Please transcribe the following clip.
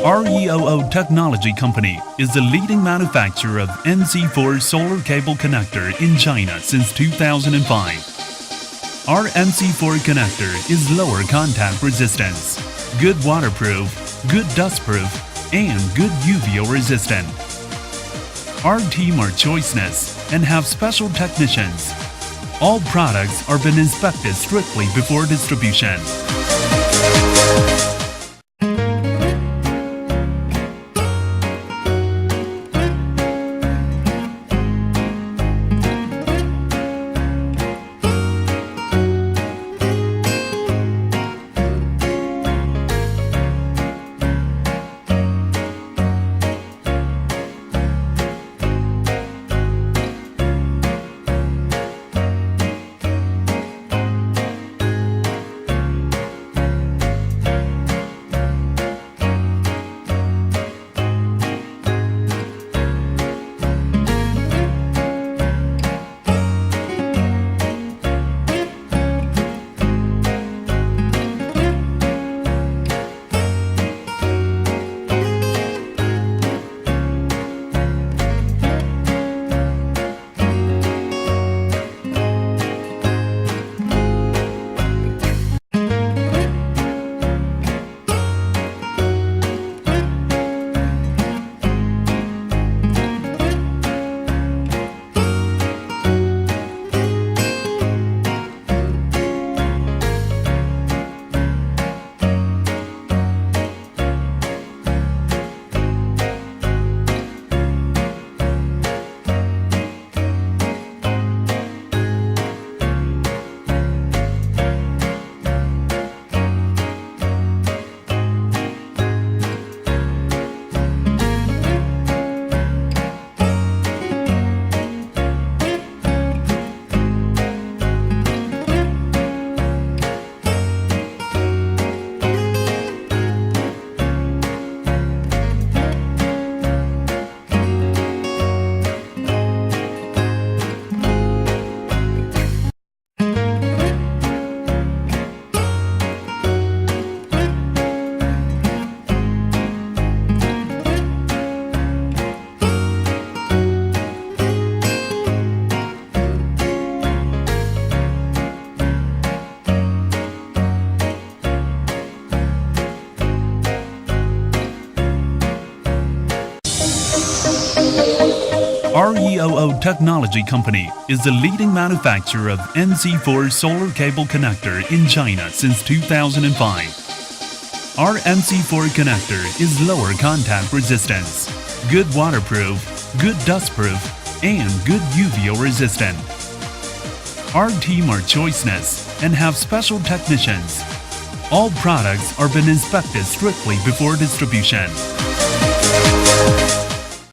REOO Technology Company is the leading manufacturer of MC4 solar cable connector in China since 2005. Our MC4 connector is lower contact resistance, good waterproof, good dustproof, and good UVO resistant. Our team are choiceless and have special technicians. All products are been inspected strictly before distribution. REOO Technology Company is the leading manufacturer of MC4 solar cable connector in China since 2005. Our MC4 connector is lower contact resistance, good waterproof, good dustproof, and good UVO resistant. Our team are choiceless and have special technicians. All products are been inspected strictly before distribution.